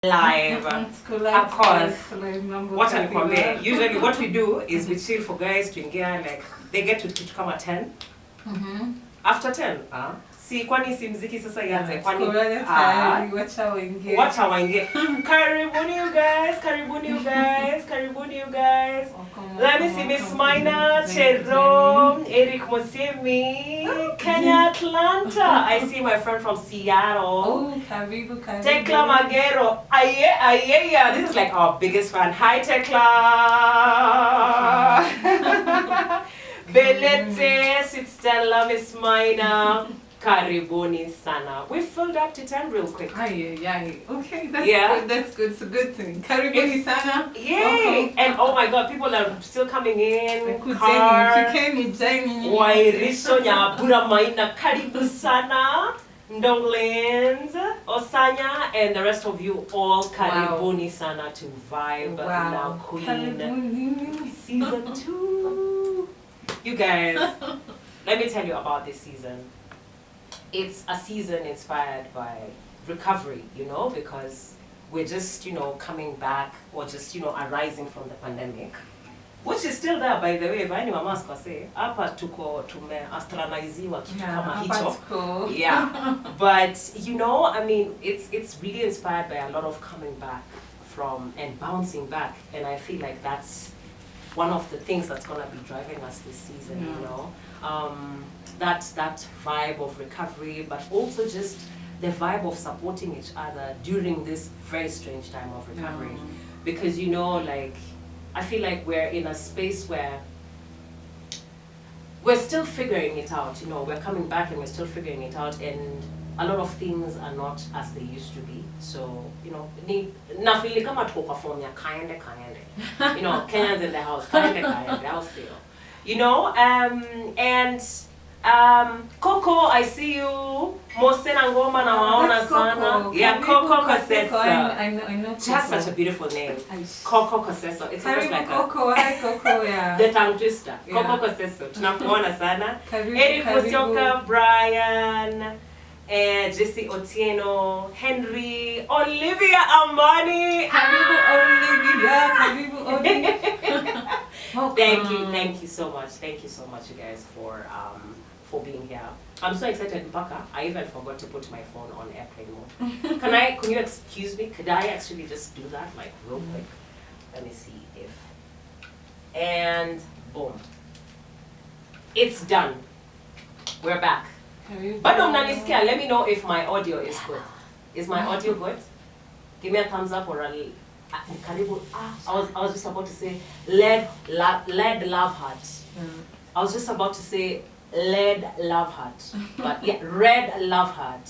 live. Akoth, what I call it. Usually what we do is we chill for guys to engage, like they get to come at 10. After 10, si kwani si mziki sasa ianze kwani wacha waingie. Karibuni you guys, karibuni you guys, karibuni you guys. Let me see Miss Mina, Cherom, Eric Mosemi, Kenya, Atlanta. I see my friend from Seattle. Oh, karibu, karibu. Tekla Magero. Aye. This is like our biggest fan. Hi, Tekla. Belete, Sitstella, Miss Mina. Karibuni sana. We filled up to 10 real quick. Aye. Okay, that's good. That's good. It's a good thing. Karibuni sana. Yay! And oh my God, people are still coming in. Wairisho Nyabura Maina, Karibu sana. Ndonglands, Osanya, and the rest of you all karibuni sana to Vibe Now Queen Season 2. You guys, let me tell you about this season. It's a season inspired by recovery, because we're just, coming back or just, arising from the pandemic, which is still there, by the way. If any mama say, hapa tuko tume astraliziwa kitu kama hicho. Yeah. But, it's really inspired by a lot of coming back from and bouncing back. And I feel like that's one of the things that's going to be driving us this season, that vibe of recovery, but also just the vibe of supporting each other during this very strange time of recovery. Because, I feel like we're in a space where we're still figuring it out, we're coming back and we're still figuring it out, and a lot of things are not as they used to be. So, na feel kama tuko perform ya kaende. Kenyans in the house, kaende, I'll feel. Coco, I see you. Mosena ngoma na waona sana. Yeah, Coco Koseso. I know. Just such a beautiful name. Coco Koseso. It's almost like Coco, hi Coco, yeah. The tongue twister. Coco Koseso. Tunakuona sana. Eric Musioka, Brian, Jesse Otieno, Henry, Olivia Amani. Karibu Olivia. Thank you so much. Thank you so much, you guys, for being here. I'm so excited, Mpaka. I even forgot to put my phone on airplane mode. Can you excuse me? Could I actually just do that, like, real quick? Let me see if. And boom. It's done. We're back. But let me know if my audio is good. Is my audio good? Give me a thumbs up or a Karibu. I was just about to say lead love heart. I was just about to say lead love heart, but yeah, red love heart.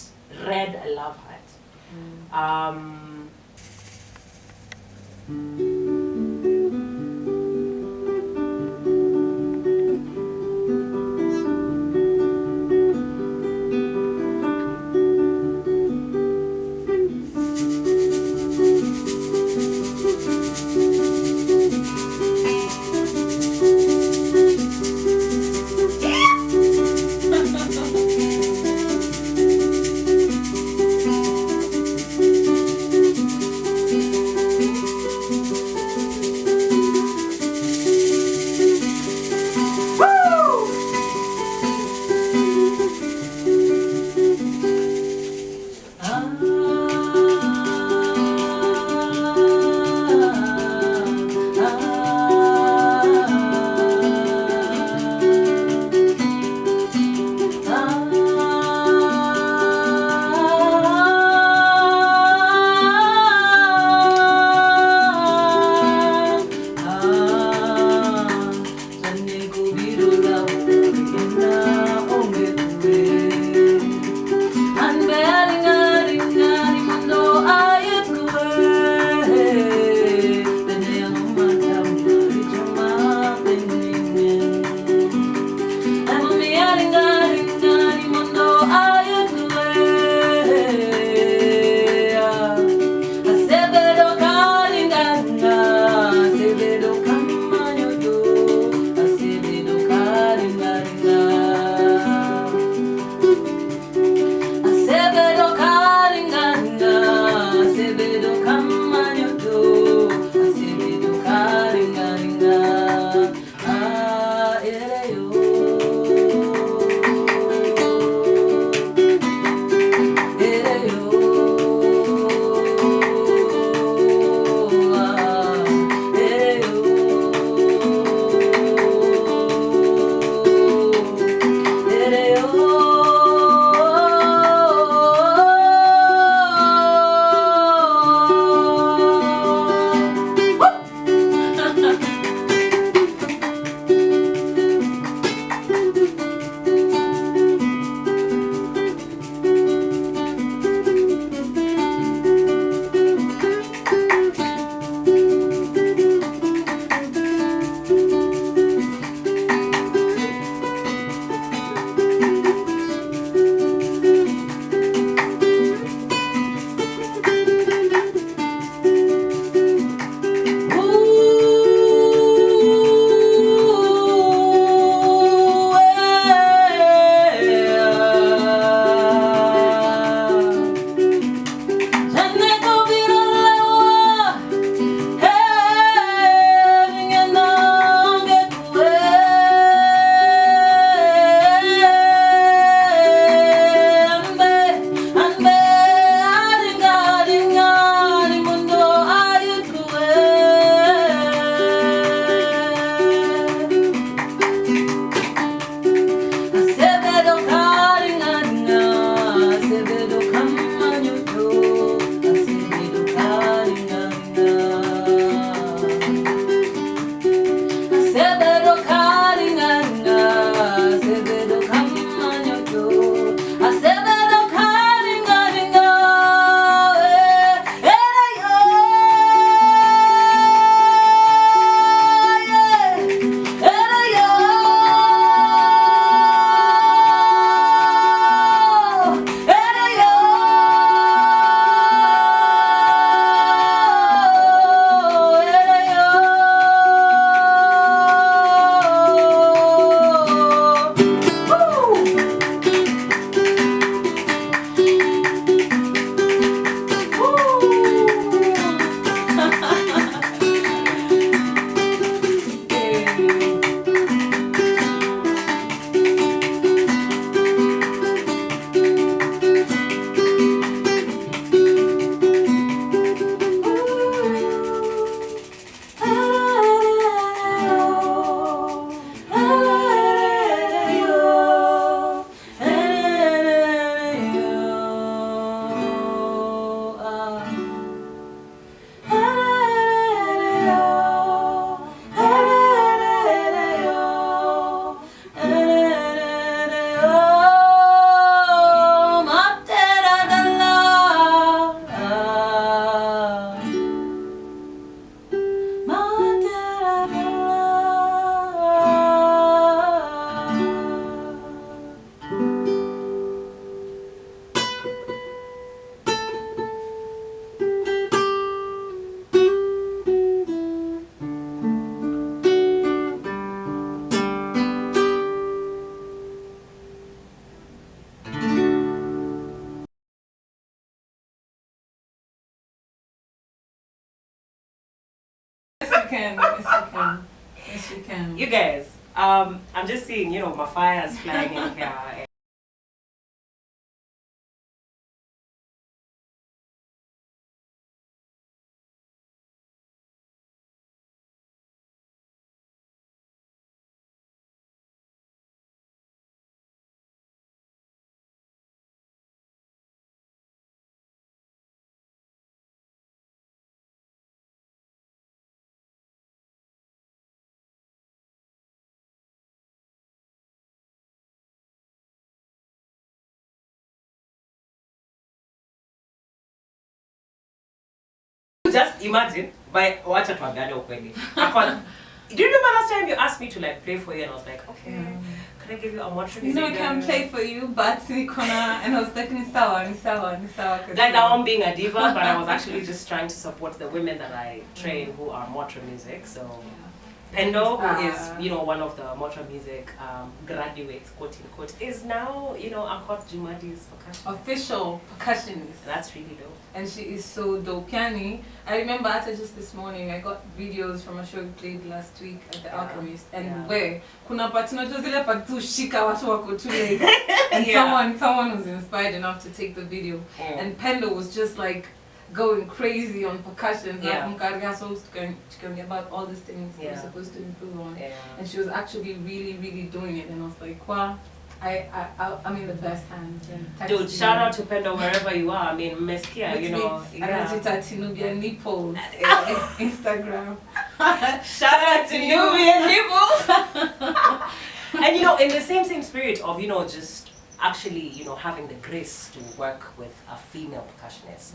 can. Yes, you can. Yes, you can. You guys, I'm just seeing, my fires flying in here. Just imagine, watch it ukweli. Do you remember last time you asked me to like play for you and I was like, okay, can I give you a more You know I can play for you, but and I was like, ni sawa. Guys, I'm being a diva, but I was actually just trying to support the women that I train who are motor music. So Pendle, who is, one of the motor music graduates, quote unquote, is now, Akoth Jumadi's percussion. Official percussionist. That's really dope. And she is so dope. Piani. I remember after just this morning, I got videos from a show we played last week at the Alchemist. And where kuna patino jozile patu shika watu wako tu like, and someone was inspired enough to take the video. And Pendle was just like going crazy on percussion, rehearsals to about all these things we're supposed to improve on. And she was actually really, really doing it. And I was like, wow, I'm in the best hands. And dude, shout out to Pendle wherever you are. I mean, Meskia, Tinubian nipples. Instagram. Shout out to Nubian nipples. And in the same spirit of, just actually, having the grace to work with a female percussionist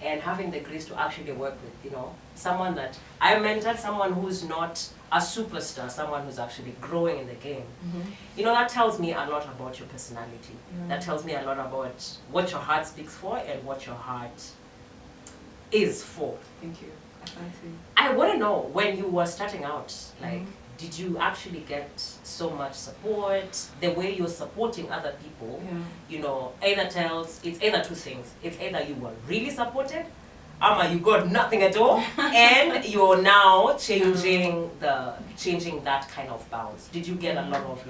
and having the grace to actually work with, someone that I mentored, someone who's not a superstar, someone who's actually growing in the game. That tells me a lot about your personality. That tells me a lot about what your heart speaks for and what your heart is for. Thank you. I want to know, when you were starting out, like, did you actually get so much support? The way you're supporting other people, it's either two things. It's either you were really supported, or you got nothing at all, and you're now changing that kind of bounce. Did you get a lot of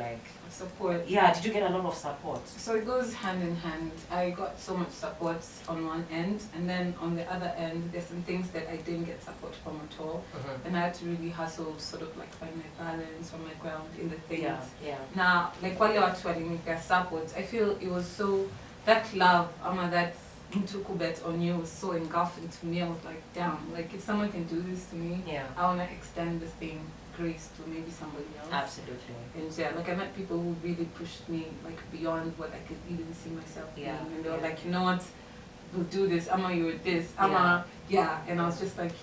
support? Yeah, did you get a lot of support? So it goes hand in hand. I got so much support on one end, and then on the other end, there's some things that I didn't get support from at all. And I had to really hustle to sort of like find my balance on my ground in the things. Now, like while watu walinipea support, I feel it was so, that love, that Kubet on you was so engulfing to me. I was like, damn, like if someone can do this to me, I want to extend the same grace to maybe somebody else. Absolutely. And like I met people who really pushed me like beyond what I could even see myself doing. And they were like, you know what, we'll do this, you're this, and I was just like,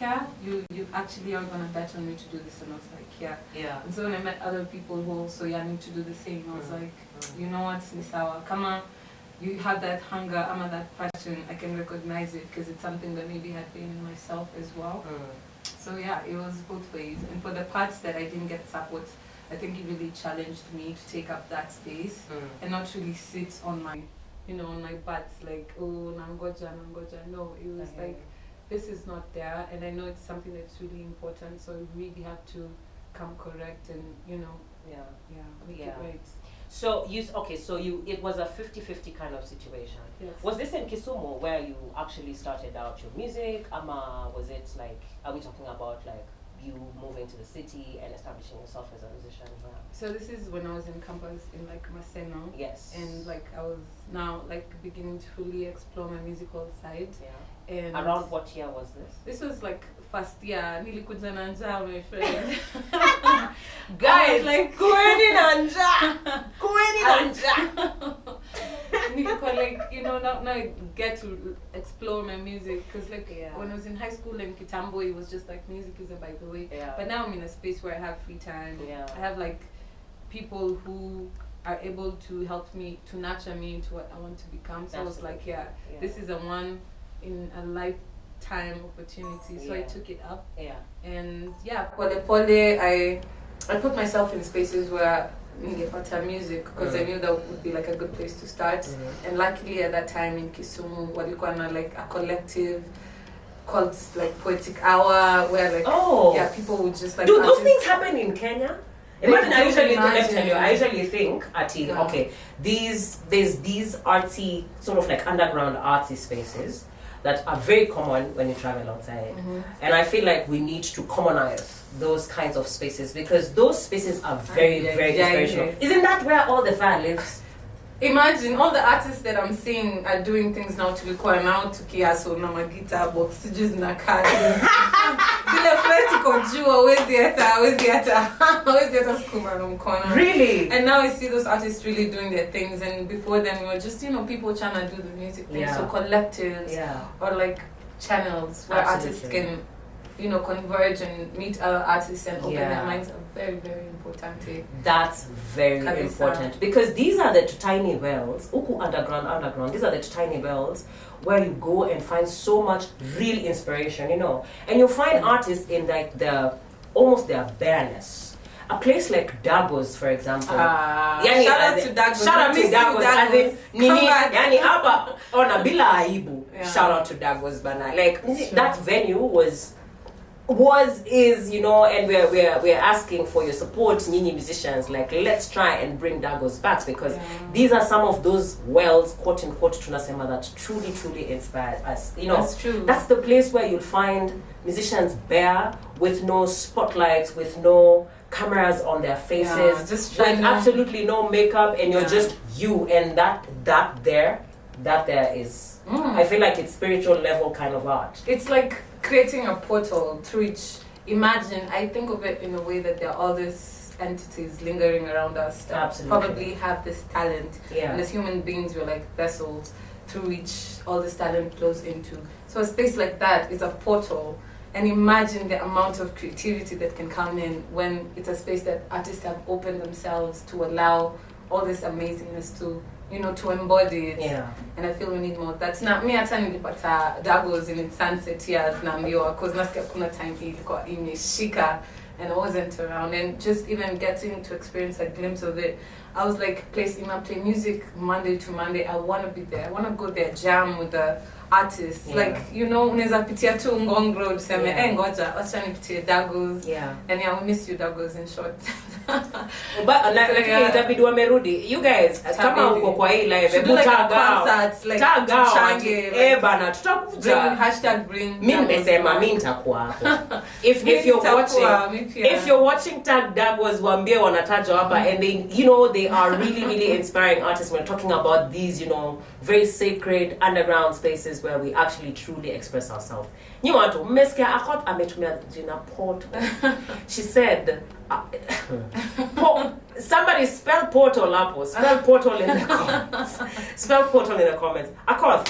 you actually are gonna bet on me to do this, and I was like, And so when I met other people who also need to do the same, I was like, you know what, Nisawa, come on. You have that hunger, that passion, I can recognize it because it's something that maybe had been in myself as well. So it was both ways. And for the parts that I didn't get support, I think it really challenged me to take up that space and not really sit on my, on my butts like, oh, nangoja. No, it was like, this is not there, and I know it's something that's really important, so I really have to come correct and, make it right. So it was a 50-50 kind of situation. Yes. Was this in Kisumu where you actually started out your music? Was it like, are we talking about like you moving to the city and establishing yourself as a musician here? So this is when I was in campus in like Maseno. Yes. And like I was now like beginning to fully explore my musical side. And around what year was this? This was like first year. Nilikuja na njaa, my friend. Guys, like kueni na njaa. Like, now I get to explore my music because like when I was in high school in Kitambo, it was just like music is a by the way. But now I'm in a space where I have free time. I have like people who are able to help me, to nurture me into what I want to become. So I was like, this is a one in a lifetime opportunity. So I took it up. And pole, I put myself in spaces where ningepata music because I knew that would be like a good place to start. And luckily at that time in Kisumu, walikuwa na like a collective called like Poetic Hour, where like people would just like. Do those things happen in Kenya? Imagine, I usually think, okay, there's these artsy, sort of like underground artsy spaces that are very common when you travel outside. And I feel like we need to commonize those kinds of spaces because those spaces are very, very inspirational. Isn't that where all the fire lives? Imagine all the artists that I'm seeing are doing things now to require now to kiaso na magita box to just na kadi. Zile fleti kujua always skuma no mkono. Really? And now I see those artists really doing their things, and before then we were just people trying to do the music thing. So collectives or like channels where artists can converge and meet other artists and open their minds are very, very important. That's very important because these are the tiny wells, Uku underground, these are the tiny wells where you go and find so much real inspiration, and you find artists in like almost their bareness. A place like Dagos, for example. Shout out to Dagos. Shout out to Dagos. As in, yani hapa ona bila aibu. Shout out to Dagos bana. Like that venue is and we're asking for your support, Nini musicians. Like, let's try and bring Dagos back because these are some of those wells, quote unquote, tunasema, that truly inspired us. That's true. That's the place where you'll find musicians bare, with no spotlights, with no cameras on their faces, just with absolutely no makeup, and you're just you. And that there is. I feel like it's spiritual level kind of art. It's like creating a portal through which, I think of it in a way that there are all these entities lingering around us that probably have this talent. And as human beings, we're like vessels through which all this talent flows into. So a space like that is a portal. And imagine the amount of creativity that can come in when it's a space that artists have opened themselves to allow all this amazingness to embody it. And I feel we need more. That's not me. Hata nilipata Dagos in Sunset years naambiwa because nasikia kuna time ilikuwa imeshika and I wasn't around, and just even getting to experience a glimpse of it, I was like, play music Monday to Monday. I want to be there. I want to go there, jam with the artists. Like, unaweza pitia tu Ngong Road, seme, ngoja, wacha nipitie Dagos. And we miss you, Dagos, in short. But itabidi wamerudi. You guys, kama uko kwa hii live, tag out. Bana, tutakuja. Bring. Mimi nimesema mimi nitakuwa hapo. If you're watching Tag Dagos, waambie wanatajwa hapa, and they are really inspiring artists. We're talking about these, very sacred underground spaces where we actually truly express ourselves. You want to mmesikia Akoth ametumia jina portal. She said somebody spell portal hapo. Spell portal in the comments. Spell portal in the comments. Akoth,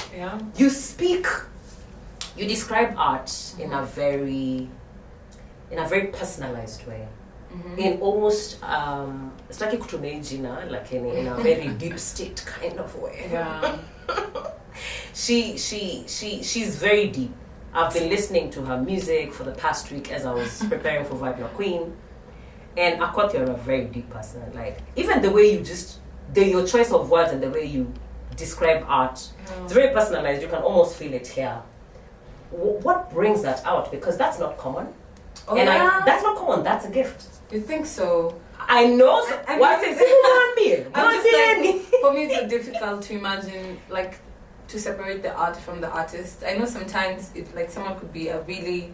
you describe art in a very personalized way. In almost sitaki kutumia jina lakini in a very deep state kind of way. She's very deep. I've been listening to her music for the past week as I was preparing for Vibe Your Queen. And Akoth, you're a very deep person. Like, even the way your choice of words and the way you describe art, it's very personalized. You can almost feel it here. What brings that out? Because that's not common. That's not common. That's a gift. You think so? I know. What's it? For me, it's difficult to imagine, like, to separate the art from the artist. I know sometimes someone could be a really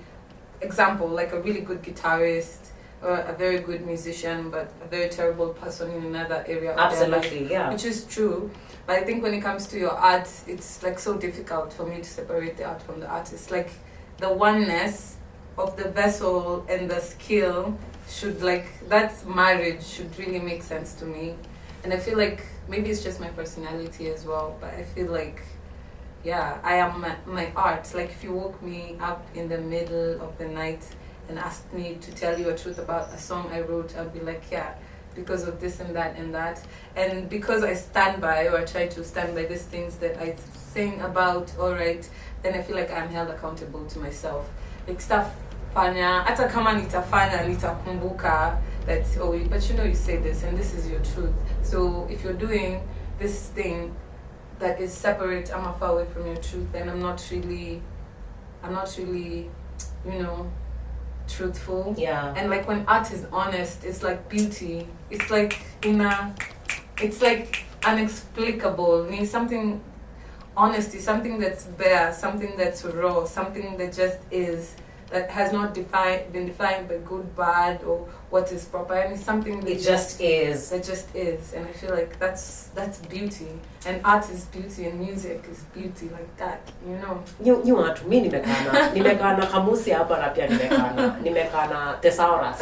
good guitarist or a very good musician, but a very terrible person in another area of their life, which is true. But I think when it comes to your art, it's like so difficult for me to separate the art from the artist. Like, the oneness of the vessel and the skill that marriage should really make sense to me. And I feel like maybe it's just my personality as well, but I feel like I am my art. Like, if you woke me up in the middle of the night and asked me to tell you a truth about a song I wrote, I'd be like, because of this and that and that. And because I stand by, or I try to stand by these things that I sing about, alright, then I feel like I'm held accountable to myself. Like, stuff fanya, hata kama nitafanya, nitakumbuka that, but you say this and this is your truth. So if you're doing this thing that is separate, I'm far away from your truth, then I'm not really are not really, truthful. Yeah. And like when art is honest, it's like beauty. It's like it's like unexplicable. I mean, something honesty, something that's bare, something that's raw, something that just is, that has not been defined by good, bad, or what is proper. I mean, something that just is. That just is. And I feel like that's beauty. And art is beauty, and music is beauty, like that, You want to me nimekana kamusi hapa na pia nimekana thesaurus.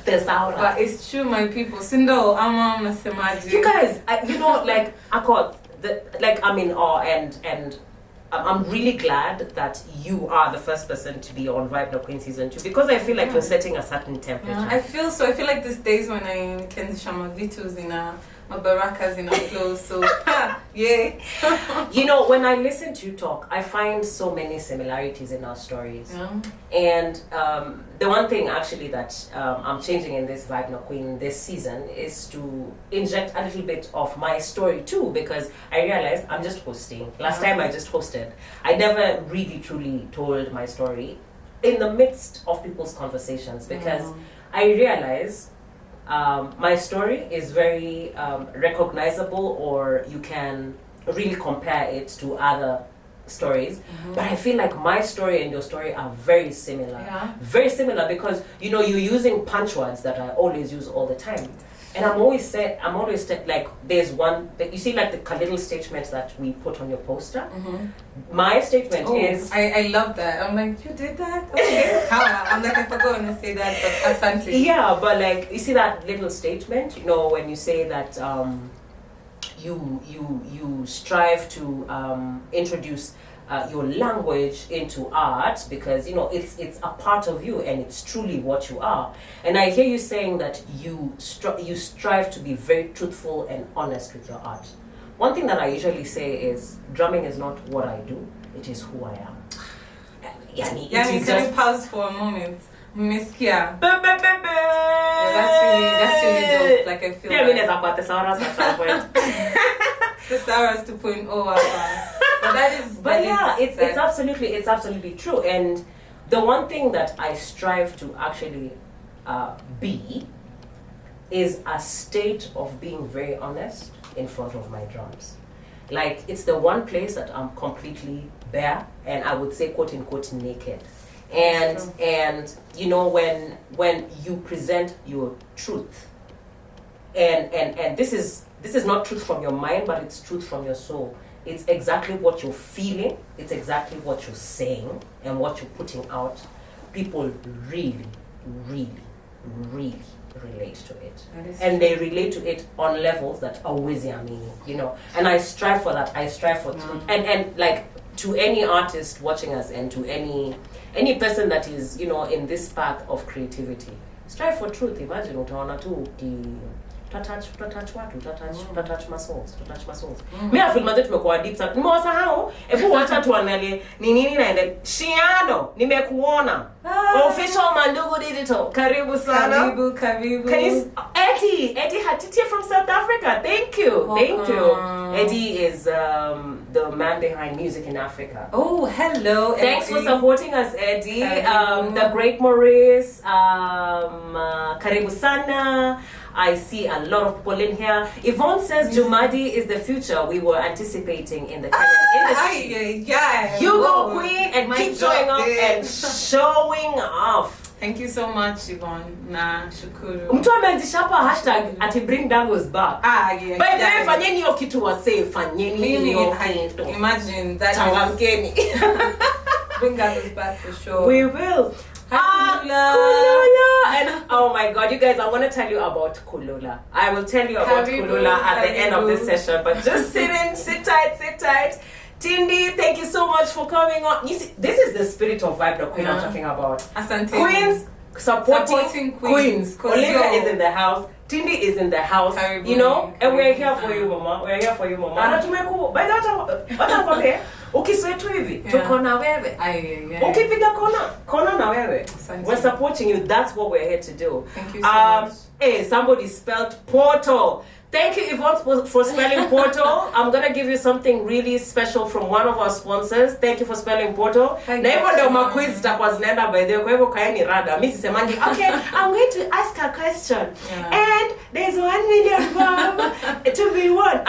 Thesaurus. But it's true, my people. Sindo ama mnasemaje? You guys, like Akoth, I'm in awe, and I'm really glad that you are the first person to be on Vibe No Queen Season 2, because I feel like you're setting a certain temperature. Yeah, I feel like these days when I can shama vitus in my barakas in a flow, so yeah. When I listen to you talk, I find so many similarities in our stories. Yeah. And the one thing actually that I'm changing in this Vibe No Queen this season is to inject a little bit of my story too, because I realized I'm just hosting. Last time I just hosted. I never really truly told my story in the midst of people's conversations, because I realized my story is very recognizable, or you can really compare it to other stories. But I feel like my story and your story are very similar. Yeah. Very similar, because you're using punch words that I always use all the time. And I'm always like, there's one that you see, like the little statements that we put on your poster. My statement is, I love that. I'm like, you did that? Okay. I'm like, I forgot to say that, but asante. Yeah, but like, you see that little statement, when you say that you strive to introduce your language into art, because it's a part of you and it's truly what you are. And I hear you saying that you strive to be very truthful and honest with your art. One thing that I usually say is, drumming is not what I do, it is who I am. Yani, can you pause for a moment? Miskia. That's really dope. Like, I feel like thesaurus at some point. Thesaurus 2.0. But it's absolutely true. And the one thing that I strive to actually be is a state of being very honest in front of my drums. Like, it's the one place that I'm completely bare, and I would say quote unquote naked. And when you present your truth, and this is not truth from your mind, but it's truth from your soul. It's exactly what you're feeling, it's exactly what you're saying and what you're putting out. People really, really, really relate to it. And they relate to it on levels that always and I strive for that. I strive for truth. And like, to any artist watching us, and to any person that is in this path of creativity, strive for truth. Imagine utaona tu touch my souls. Mimi I feel mazet tumekuwa deep sana. Nimewasahau. Hebu wacha tuangalie ni nini naendelea. Shiano, nimekuona. Official Mandugu Digital. Karibu sana. Karibu. Can you Eddie Hatitia from South Africa. Thank you. Eddie is the man behind music in Africa. Oh, hello. Thanks for supporting us, Eddie. The great Maurice, karibu sana. I see a lot of people in here. Yvonne says Jumadi is the future we were anticipating in the Kenyan industry. You go, Queen, and keep showing up and showing off. Thank you so much, Yvonne. Na shukuru. Mtu ameanzisha hapa hashtag ati bring Dangos back. Yeah. By the way, fanyeni hiyo kitu wase, fanyeni hiyo kitu. Imagine that. Changamkeni. Bring Dangos back for sure. We will. Kulula. And oh my god, you guys, I want to tell you about Kulula. I will tell you about Kulula at the end of this session, but just sit tight. Tindi, thank you so much for coming on. You see, this is the spirit of Vibe No Queen I'm talking about. Asante. Queens supporting Queens. Olivia is in the house. Tindi is in the house. And we're here for you, Mama. By the way, ukiswetu hivi tuko na wewe, ukipiga kona na wewe, we're supporting you. That's what we're here to do. Thank you so much. Somebody spelled portal. Thank you, Yvonne, for spelling Portal. I'm going to give you something really special from one of our sponsors. Thank you for spelling Portal. Na hivyo ndio maquiz zitakuwa zinaenda by the way. Kwa hivyo kaeni rada. Mimi sisemangi, okay, I'm going to ask a question. And there's 1 million to be won.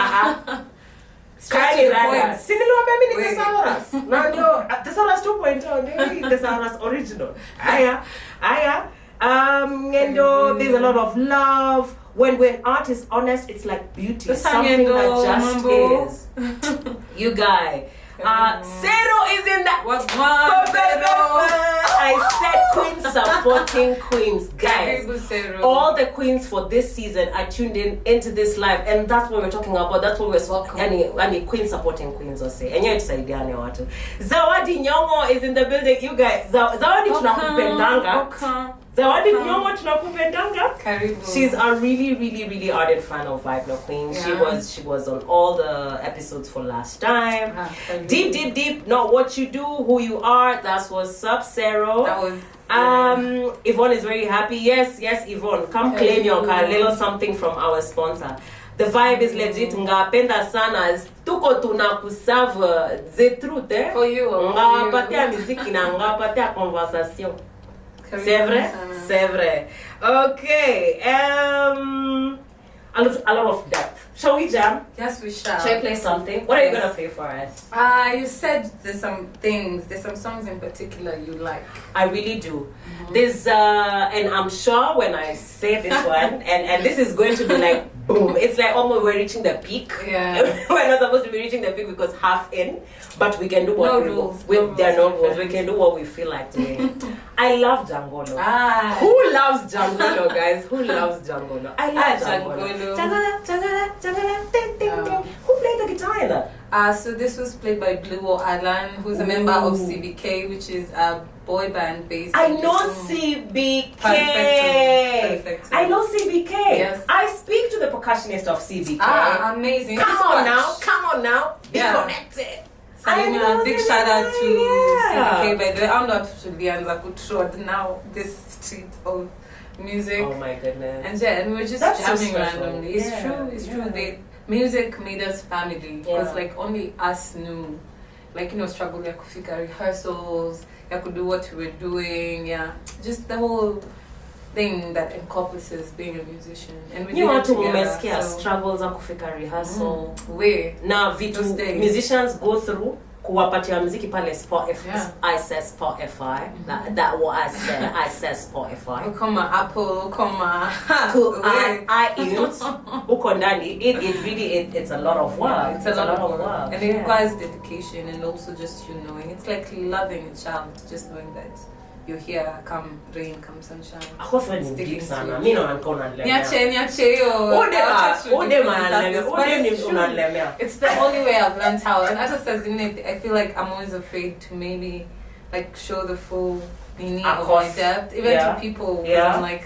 Kaeni rada. Si niliwaambia mimi ni thesaurus. Na ndio thesaurus 2.0 ndio thesaurus original. Aya. And there's a lot of love. When art is honest, it's like beauty. Something that just is. You guys. Zero is in that. What's wrong, I said queens supporting queens. Guys, all the queens for this season are tuned into this live. And that's what we're talking about. That's what we're talking about. Any queen supporting queens or say. And it's Saidiane watu. Zawadi Nyongo is in the building. You guys, Zawadi tunakupendanga. Zawadi Nyongo tunakupendanga. She's a really, really, really ardent fan of Vibe No Queen. Yeah. She was on all the episodes for last time. Deep, not what you do, who you are. That's what's up, Sarah. That was Yvonne is very happy. Yes, Yvonne. Come claim your little something from our sponsor. The vibe is legit. Ngapenda sana. Tuko tunakuserve the truth, eh? For you. Ngapatia muziki na ngapatia conversation. C'est vrai. Okay. A lot of depth. Shall we jam? Yes, we shall. Shall I play something? What are you gonna play for us? You said there's some songs in particular you like. I really do. There's and I'm sure when I say this one, and this is going to be like boom. It's like almost we're reaching the peak. Yeah. We're not supposed to be reaching the peak because half in, but we can do what there are no rules. We can do what we feel like doing. I love Jangolo. Who loves Jangolo, guys? Who loves Jangolo? I love Jangolo. Jangala, ding, ding, ding. Who played the guitar in that? So this was played by Blue Alan, who's a member of CBK, which is a boy band based. I know CBK. Perfect. I know CBK. Yes. I speak to the percussionist of CBK. Amazing. Come on now. Be connected. Salina, big shout out to CBK, by the way. I'm not actually trod now this street of music. Oh my goodness. And we were just jamming randomly. It's true. Music made us family because like only us knew, like, you know, struggle ya kufika rehearsals, ya could do what we were doing, just the whole thing that encompasses being a musician. And we want to umesikia struggles za kufika rehearsal. Na vitu musicians go through kuwapatia muziki pale Spotify. I said Spotify. That what I said. I said Spotify. Come on, Apple, come on. iTunes. Uko ndani. It's a lot of work. It's a lot of work. And it requires dedication and also just you knowing. It's like loving a child, just knowing that you're here, come rain, come sunshine. Akoth ni deep sana. Mimi naona niko unalemea. Niache yo. Unalemea. It's the only way I've learned how. And as I feel like I'm always afraid to maybe like show the full meaning of my depth, even to people. I'm like,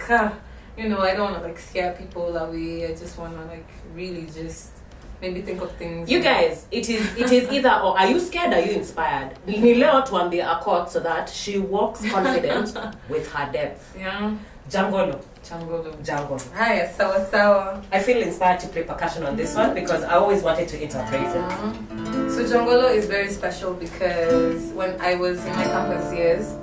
you know, I don't want to like scare people away. I just want to like really just maybe think of things. You guys, it is either or. Are you scared? Are you inspired? Nileo tuambie Akoth so that she walks confident with her depth. Yeah. Jangolo. Hi, sawa. I feel inspired to play percussion on this one because I always wanted to interpret it. So Jangolo is very special because when I was in my campus years,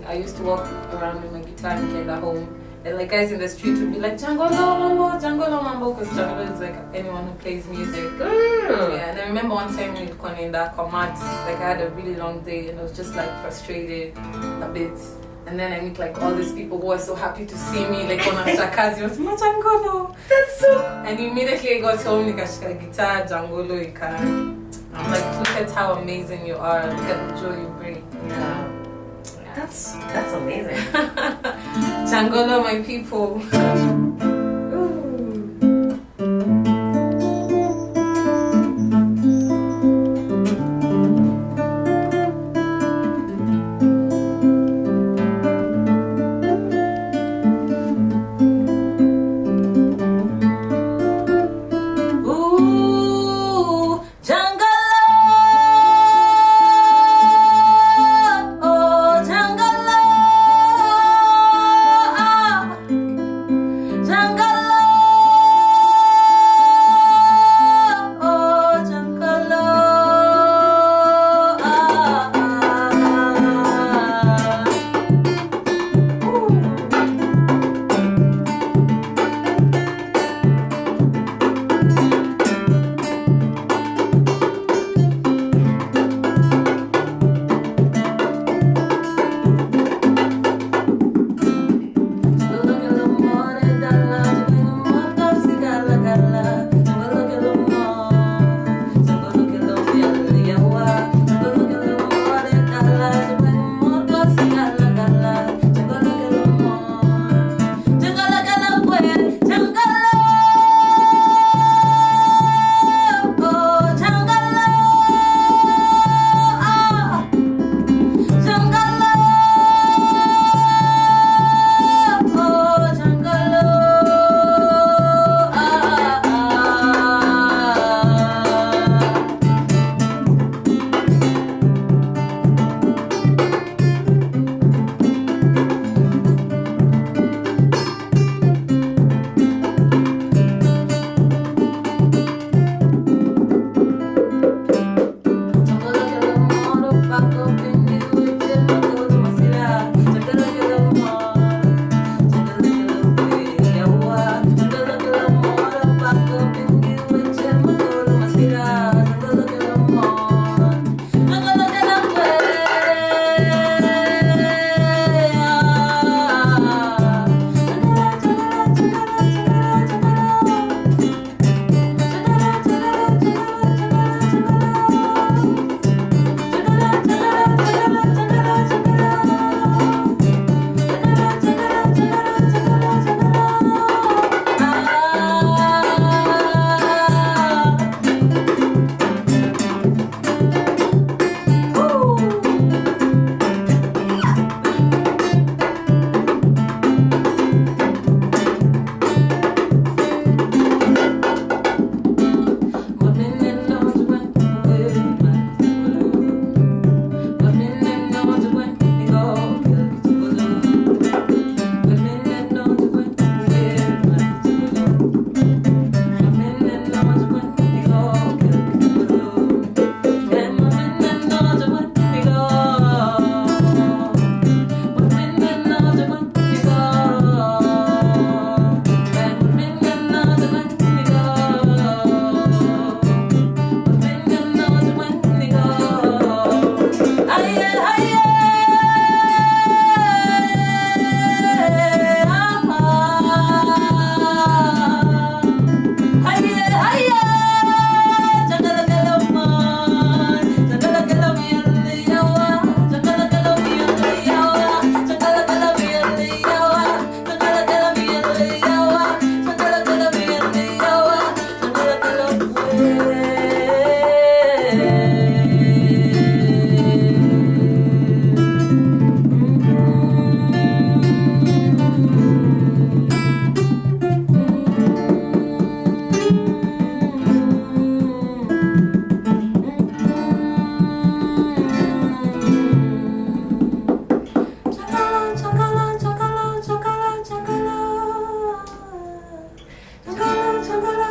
I used to walk around with my guitar and came back home. And like guys in the street would be like Jangolo mambo, because Jangolo is like anyone who plays music. Yeah, and I remember one time in that command, like I had a really long day and I was just like frustrated a bit. And then I meet like all these people who are so happy to see me, like on a Jakazi, Jangolo. That's so. And immediately I got home, nikashika guitar, Jangolo, you can. I'm like, look at how amazing you are, look at the joy you bring. Yeah. That's amazing. Jangolo, my people. Jangolo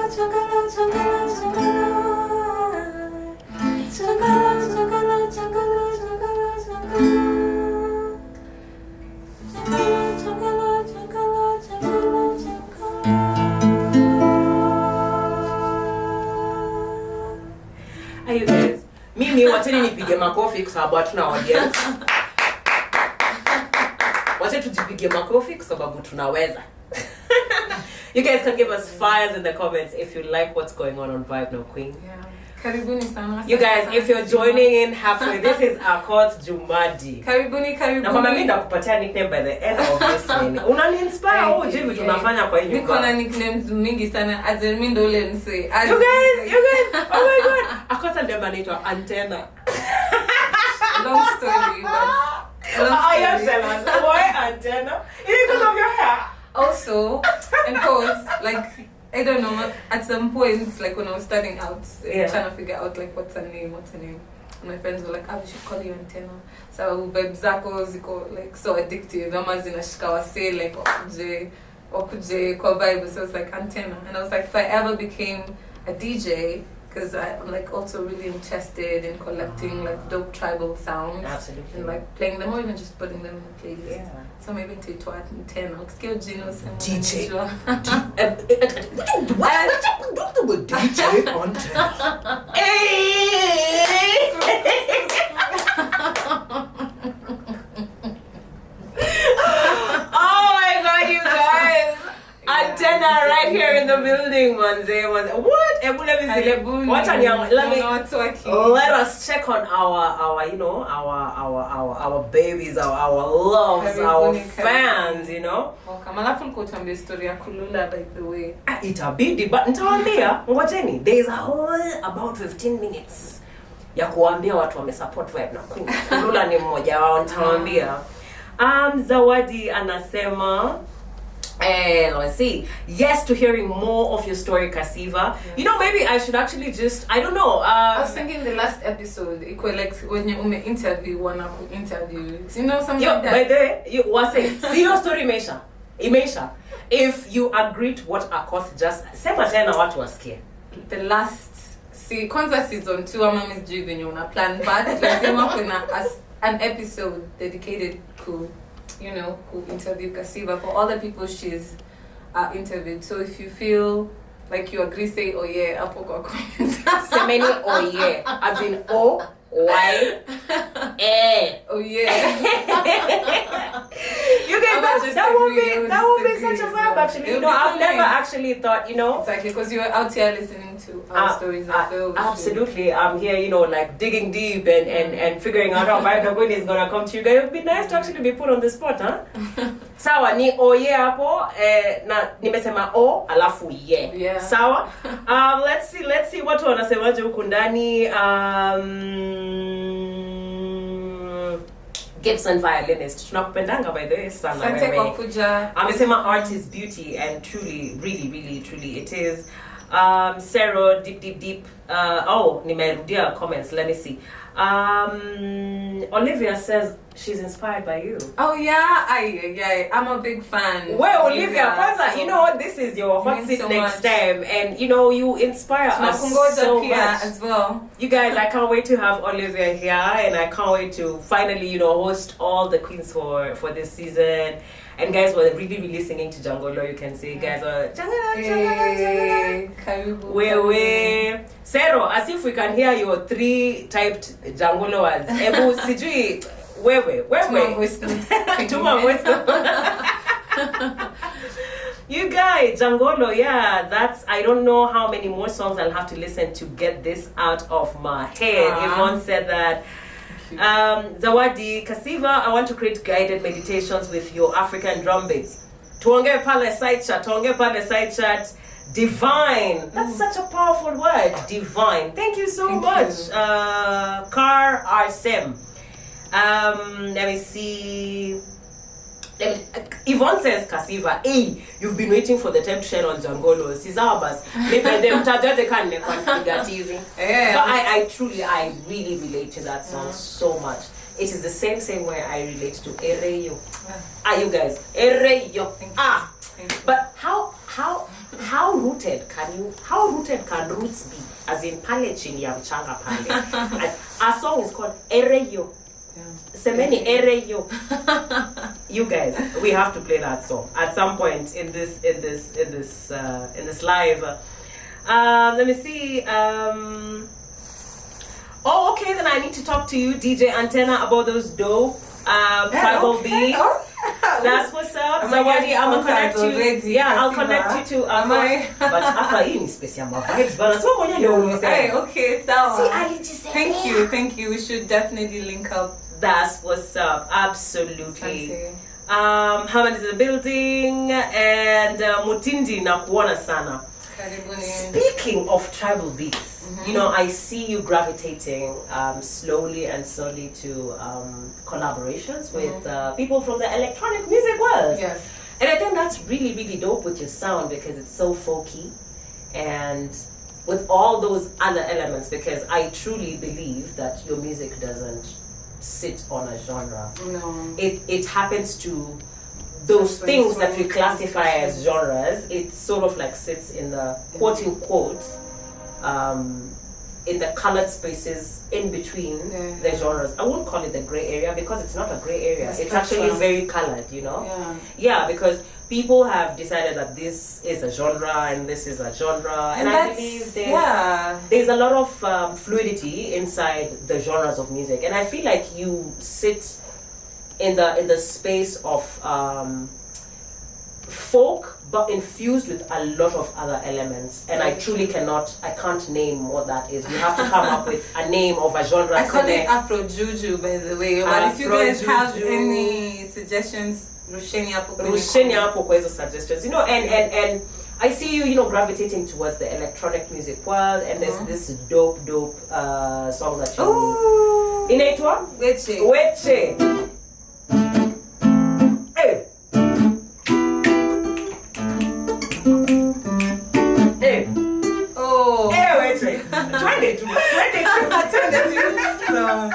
You guys, mimi wateni nipige makofi kwa sababu hatuna audience. Wacha tujipige makofi kwa sababu tunaweza. You guys can give us fires in the comments if you like what's going on Vibe No Queen. Yeah. Karibuni sana. You guys, if you're joining in halfway, this is Akoth Jumadi. Karibuni. Na kwa mimi ndakupatia nickname by the end of this thing. Unani inspire jibu tunafanya kwa hiyo. Niko na nicknames mingi sana. As in mimi ndo ule mse. You guys, oh my god. Akoth ndio anaitwa antenna. Long story, but you're jealous. Why antenna? Is it because of your hair? Also, and cause, like, I don't know, at some point, like when I was starting out, trying to figure out like what's her name. And my friends were like, we should call you antenna. So vibes zako ziko like so addictive. Ama zinashika wase like okuje kwa vibe. So it's like antenna. And I was like, if I ever became a DJ, because I'm like also really interested in collecting like dope tribal sounds. Absolutely. And like playing them or even just putting them in a playlist. Yeah. So maybe to twat and ten. Skill Gino's and DJ. DJ on 10. Oh my god, you guys. Antenna right here in the building, manze. What? Let us check on our you know, our babies, our loves, our fans, you know. Alafu nikuambia story ya Kulula by the way. Itabidi, but nitawaambia, ngojeni. There is a whole about 15 minutes ya kuambia watu wamesupport Vibe No Queen. Kulula ni mmoja wao, nitawaambia. Zawadi anasema let's see. Yes to hearing more of your story, Kasiva. Yeah. You know, maybe I should actually just, I don't know. I was thinking the last episode, equal like when you interview, one interview. You know, something like that. By the way, you was saying, see your story, Imesha. If you agreed what Akoth just, sema tena watu wasikie. The last, kwanza season 2, ama misjui venye una plan, but lazima kuna an episode dedicated to, you know, who interviewed Kasiva for all the people she's interviewed. So if you feel like you agree, say oh yeah, hapo kwa comments. Semeni oh yeah, as in O Y A. Oh yeah. You guys, that would be such a vibe actually. You know, I've never actually thought, you know. Exactly, because you were out here listening to our stories and films. Absolutely. I'm here, you know, like digging deep and figuring out how Vibe No Queen is gonna come to you guys. It would be nice to actually be put on the spot, huh? Sawa, ni oye hapo, na nimesema o, alafu ye. Yeah. Sawa? Let's see watu wanasemaje huku ndani. Gibson violinist. Tunakupendanga by the way sana wewe. Asante kwa kuja. Amesema art is beauty and truly, really it is. Sarah, deep. Nimerudia comments. Let me see. Olivia says she's inspired by you. Oh yeah, I'm a big fan. Well, Olivia, kwanza, you know what? This is your hot seat so next time, and you know you inspire us so much as well. You guys, I can't wait to have Olivia here, and I can't wait to finally, you know, host all the queens for this season. And guys were really singing to Jangolo, you can see. Guys were Wewe. Sero, as if we can hear your 3 typed Jangolo words. Ebu sijui wewe. Tuma voice. You guys, Jangolo, yeah, that's, I don't know how many more songs I'll have to listen to get this out of my head. Yvonne said that. Zawadi, Kasiva, I want to create guided meditations with your African drum beats. Tuongee pale side chat. Divine. That's such a powerful word. Divine. Thank you so much. Kar Arsem. Let me see. Yvonne says, Kasiva, hey, you've been waiting for the time to shine on Jangolo. Sizabas. But I really relate to that song so much. It is the same way I relate to Ereyo. You guys, Ereyo. But how how rooted can roots be? As in pale chini ya mchanga pale. Our song is called Ereyo. Semeni Ereyo. You guys, we have to play that song at some point in this live. Let me see. Oh, okay. Then I need to talk to you, DJ Antenna, about those dope tribal beats. That's what's up. Zawadi, I'm gonna connect you. Already. Yeah, I'll connect you to. But hapa hii ni space ya vibes. But so mwenye ndio umesema. Hey, okay, so. Thank you. We should definitely link up. That's what's up. Absolutely. Hamad is in the building, and Mutindi nakuona sana. Speaking of tribal beats, you know, I see you gravitating slowly to collaborations with people from the electronic music world. Yes. And I think that's really, really dope with your sound because it's so folky and with all those other elements, because I truly believe that your music doesn't sit on a genre. No. It happens to those things that we classify as genres. It sort of like sits in the quote unquote in the colored spaces in between the genres. I won't call it the gray area because it's not a gray area. It's actually very colored, you know? Yeah, because people have decided that this is a genre and this is a genre. And I believe there's a lot of fluidity inside the genres of music. And I feel like you sit in the space of folk, but infused with a lot of other elements, and I can't name what that is. We have to come up with a name of a genre. I call it Afro Juju, by the way. But if you guys have any suggestions, rusheni hapo kwa hizo suggestions. You know, and I see you, you know, gravitating towards the electronic music world, and there's this dope song that you inaitwa Weche. Mama,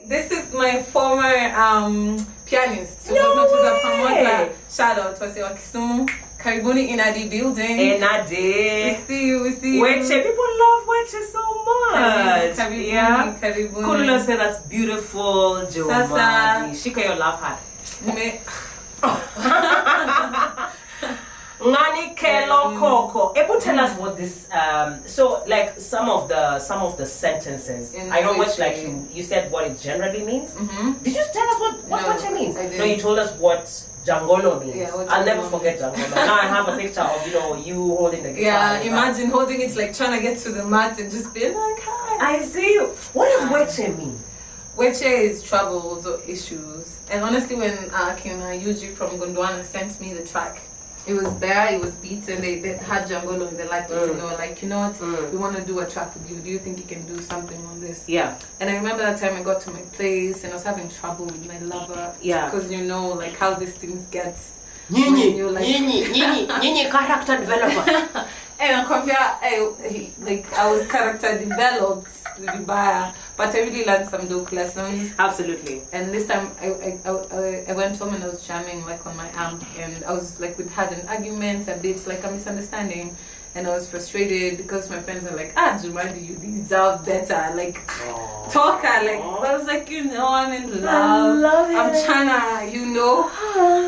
This is my former pianist. So no way. Shout out to Kisumu. Karibuni in the building. We see you. Weche, people love Weche so much. Karibuni, yeah. Karibuni. Kulula said that's beautiful. Jumadi. Shika your laugh hat. Ngani kelo koko. Ebu tell us what this so like some of the sentences. I know which like you said what it generally means. Did you tell us what Weche means? I did. No, you told us what Jangolo means. Yeah, I'll never forget Jangolo. Now I have a picture of you holding the guitar. Yeah, imagine holding it like trying to get to the mat and just being like, hi. I see you. What does Weche mean? Weche is troubles or issues. And honestly, when Kina Yuji from Gondwana sent me the track, it was there, it was beats, and they had Jangolo and they liked it, and they were like, you know what, we want to do a track with you. Do you think you can do something on this? Yeah. And I remember that time I got to my place and I was having trouble with my lover. Yeah. Because you know, like how these things get. Nyinyi character developer. And I was character developed, but I really learned some dope lessons. Absolutely. And this time I went home and I was jamming like on my amp, and I was like, we had an argument, a bit like a misunderstanding, and I was frustrated because my friends are like, Jumadi, you deserve better, like talker, like I was like, I'm in love. I love it. I'm tryna,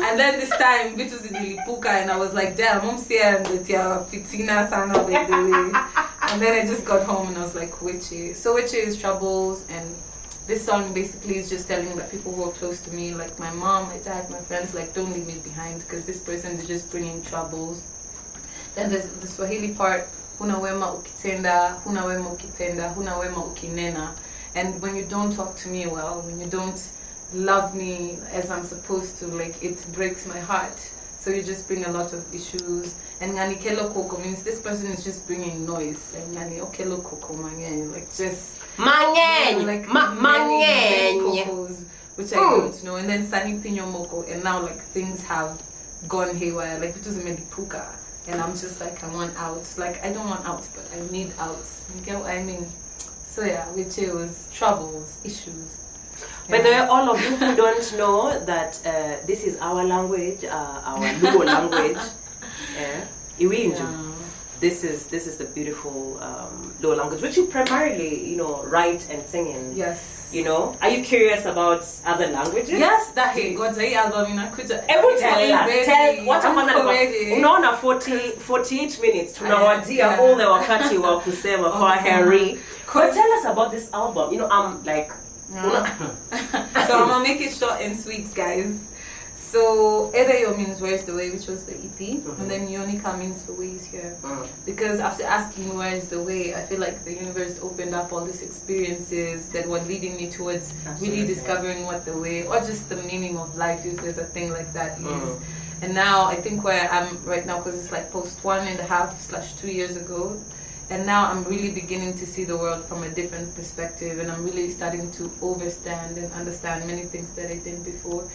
and then this time it was in Ilipuka, and I was like, damn, I'm saying that you're fitina sana by the way. And then I just got home and I was like, Weche. So Weche is troubles, and this song basically is just telling that people who are close to me, like my mom, my dad, my friends, like don't leave me behind because this person is just bringing troubles. Then there's the Swahili part, huna wema ukitenda, huna wema ukipenda, huna wema ukinena. And when you don't talk to me well, when you don't love me as I'm supposed to, like it breaks my heart. So you just bring a lot of issues. And ngani kelo koko means this person is just bringing noise. And ngani okelo koko mangen, like just mangen, like mangen, kokos, which I don't know. And then sani pinyo moko, and now like things have gone haywire. Like it was a medipuka. And I'm just like, I want out. Like, I don't want out, but I need out. You get what I mean? So yeah, which it was troubles, issues. By the way, all of you who don't know that this is our language, our Lugo language. Iwinju. This is the beautiful Lugo language, which you primarily, write and sing in. Yes. Are you curious about other languages? Yes, that he got the album in Akuja. Tell what unaona 48 minutes tunawadia all the wakati wa kusema kwa heri. But tell us about this album. I'm like so I'm gonna make it short and sweet, guys. So Ereyo means where's the way, which was the EP, and then Yonika means the way is here. Because after asking where is the way, I feel like the universe opened up all these experiences that were leading me towards really discovering what the way, or just the meaning of life is. There's a thing like that is. And now I think where I'm right now, because it's like post 1.5/2 years ago, and now I'm really beginning to see the world from a different perspective, and I'm really starting to understand and understand many things that I didn't before.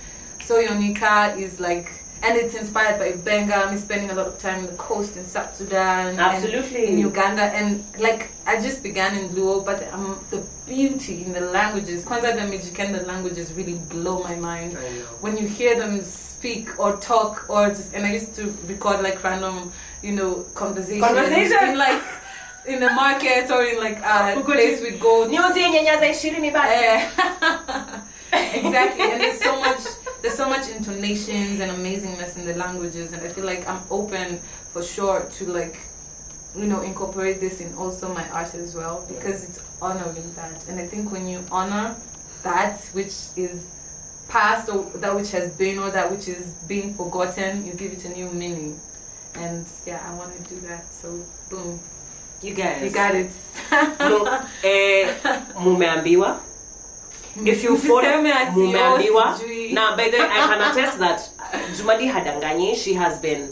So Yonika is like, and it's inspired by benga. I'm spending a lot of time on the coast in South Sudan, absolutely, in Uganda, and like I just began in Luo, but the beauty in the languages, Kwanzaa the Mijikenda languages really blow my mind. When you hear them speak or talk, or just, and I used to record like random, conversations. In like in the market or in like a place we'd go. Exactly, and there's so much intonations and amazingness in the languages, and I feel like I'm open for sure to like incorporate this in also my art as well, because it's honoring that. And I think when you honor that which is past, or that which has been, or that which is being forgotten, you give it a new meaning. And yeah, I want to do that. So boom, you guys, you got it. Mumeambiwa. If you follow Mumeambiwa, now by the way, I can attest that Jumadi Hadanganyi, she has been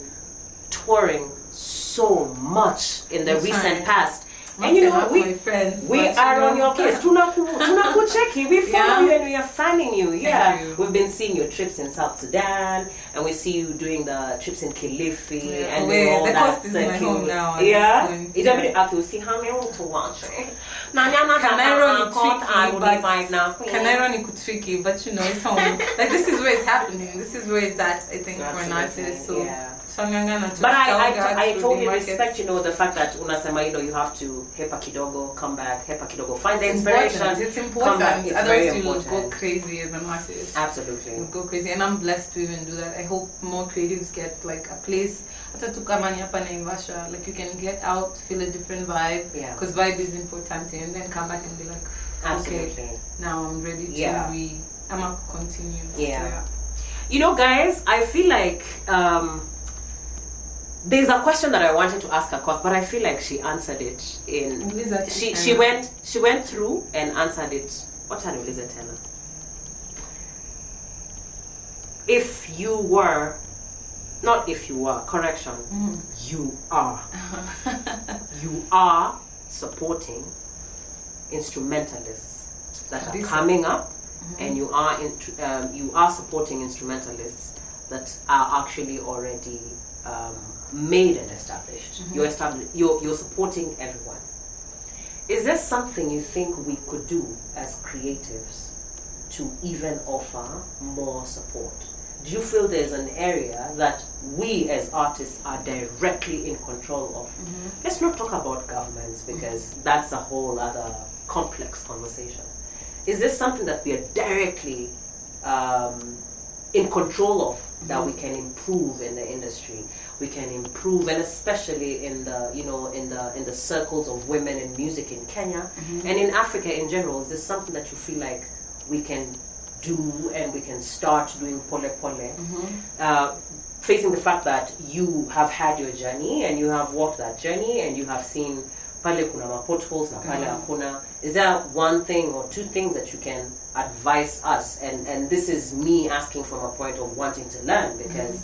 touring so much in the recent past. And we are on your case. Tunakucheki. We follow you and we are fanning you. Yeah. We've been seeing your trips in South Sudan, and we see you doing the trips in Kilifi and all the that. Coast is my home now. Yeah. You see how many to watch. Cameroon is tricky, but it's home. Like, this is where it's happening. This is where it's at, I think, for an artist. So but I totally respect, the fact that unasema, you have to hepa kidogo, come back, hepa kidogo, find the inspiration. It's important. Come back. It's Otherwise you will go crazy as an artist. Absolutely. You'll go crazy, and I'm blessed to even do that. I hope more creatives get like a place. Like, you can get out, feel a different vibe. Yeah. Because vibe is important, and then come back and be like, okay, now I'm ready to I'm gonna continue. Yeah. Guys, I feel like there's a question that I wanted to ask Akoth, but I feel like she answered it she went through and answered it. What time will Lisa tell her? If you were, not if you were, correction, you are. You are supporting instrumentalists that are coming up, and you are supporting instrumentalists that are actually already made and established. You're supporting everyone. Is there something you think we could do as creatives to even offer more support? Do you feel there's an area that we as artists are directly in control of? Let's not talk about governments, because that's a whole other complex conversation. Is this something that we are directly in control of, that we can improve in the industry? We can improve, and especially in the in the circles of women in music in Kenya and in Africa in general. Is this something that you feel like we can do, and we can start doing pole pole, facing the fact that you have had your journey and you have walked that journey and you have seen pale kuna potholes na pale hakuna? Is there one thing or two things that you can advise us? And this is me asking from a point of wanting to learn, because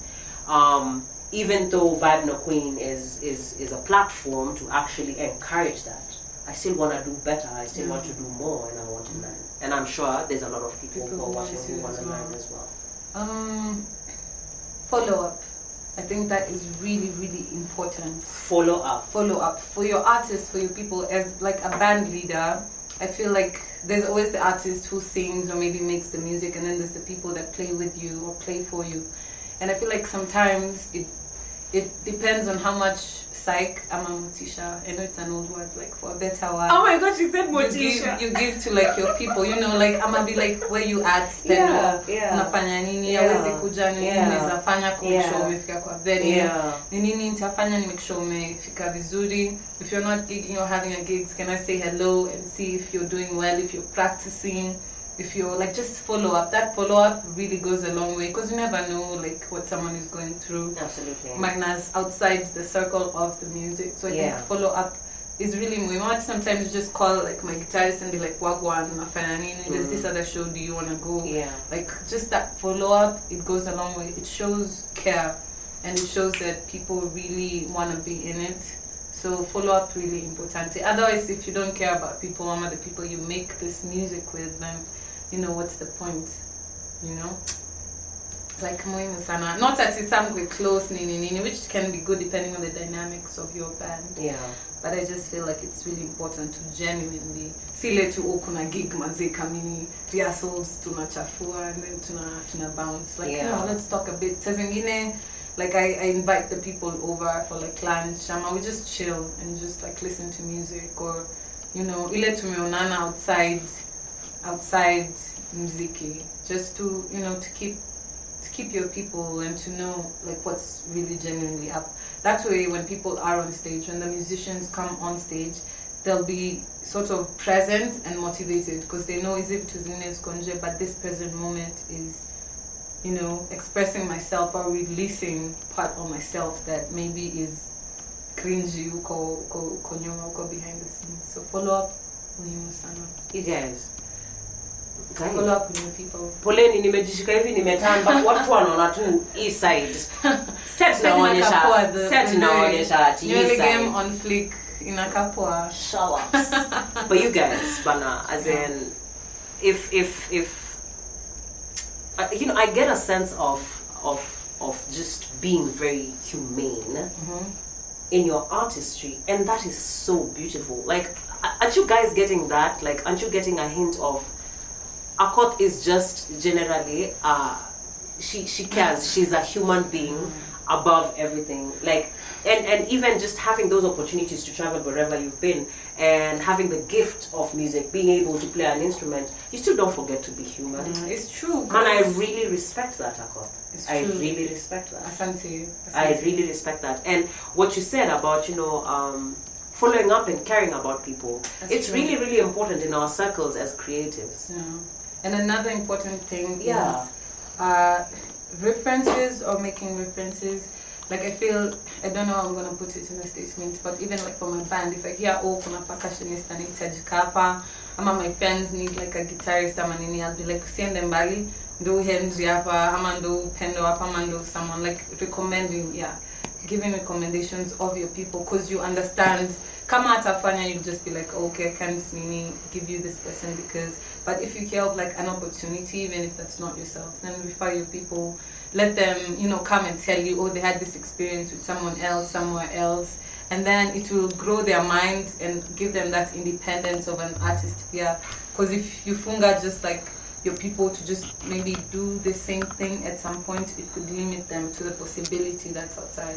even though Vibe No Queen is a platform to actually encourage that, I still want to do better. I still want to do more, and I want to learn. And I'm sure there's a lot of people who are watching who want to learn as well. Follow up. I think that is really, really important. Follow up for your artists, for your people. As like a band leader, I feel like there's always the artist who sings or maybe makes the music, and then there's the people that play with you or play for you. And I feel like sometimes it depends on how much psych I'm a motisha. I know it's an old word, like for a better word. Oh my god, she said motisha. You give to like your people, like I'm gonna be like, where you at, Pendle, unafanya nini, hawezi kuja nini, unaweza fanya kumshow umefika kwa venue, ni nini nitafanya ni make sure umefika vizuri. If you're not gigging or having a gigs, can I say hello and see if you're doing well, if you're practicing, if you're like, just follow up. That follow up really goes a long way, because you never know like what someone is going through. Absolutely. Minus outside the circle of the music. So I think follow up is really muhimu. Sometimes you just call like my guitarist and be like, wagwan, nafanya nini, there's this other show, do you want to go? Like, just that follow up, it goes a long way. It shows care, and it shows that people really want to be in it. So follow up really important. Otherwise, if you don't care about people, the people you make this music with, then what's the point? Like muhimu sana. Not that it's something close, which can be good depending on the dynamics of your band. But I just feel like it's really important to genuinely sile tu kuna gig maze kamini rehearsals tunachafua and then tuna bounce. Like let's talk a bit. Sazingine, like I invite the people over for like lunch. Shama, we just chill and just like listen to music, or ile tumeonana outside muziki, just to to keep your people and to know like what's really genuinely up. that way when people are on stage, when the musicians come on stage, they'll be sort of present and motivated because they know is it to but this present moment is, you know, expressing myself or releasing part of myself that maybe is cringy ko behind the scenes. So follow up muhimu sana. You guys. Follow up with new people. Poleni nimejishika hivi nimetamba watu wanaona tu east side. Set inaonyesha ati east side. Game on flick in Akapwa. Show ups. But you guys, bana, as in if you know, I get a sense of just being very humane in your artistry, and that is so beautiful. Like, aren't you guys getting that? Like, aren't you getting a hint of Akoth is just generally she cares. She's a human being above everything. Like, and even just having those opportunities to travel wherever you've been and having the gift of music, being able to play an instrument, you still don't forget to be human. It's true. And I really respect that, Akoth. I really respect that. Asante. I really respect that. And what you said about, you know, following up and caring about people, it's really, really important in our circles as creatives. Yeah. And another important thing is references or making references. Like, I feel, I don't know how I'm going to put it in a statement, but even like for my band, if I hear, oh, kuna percussionist and itajikapa, ama my friends need like a guitarist, ama nini, I'll be like, siende mbali, do Henry hapa, ama do Pendle hapa, ama do someone, like recommending, giving recommendations of your people, because you understand, kama atafanya, you just be like, okay, I can't give you this person because, but if you have like an opportunity, even if that's not yourself, then refer your people, let them, you know, come and tell you, oh, they had this experience with someone else, somewhere else, and then it will grow their mind and give them that independence of an artist, because if you funga just like your people to just maybe do the same thing at some point, it could limit them to the possibility that's outside.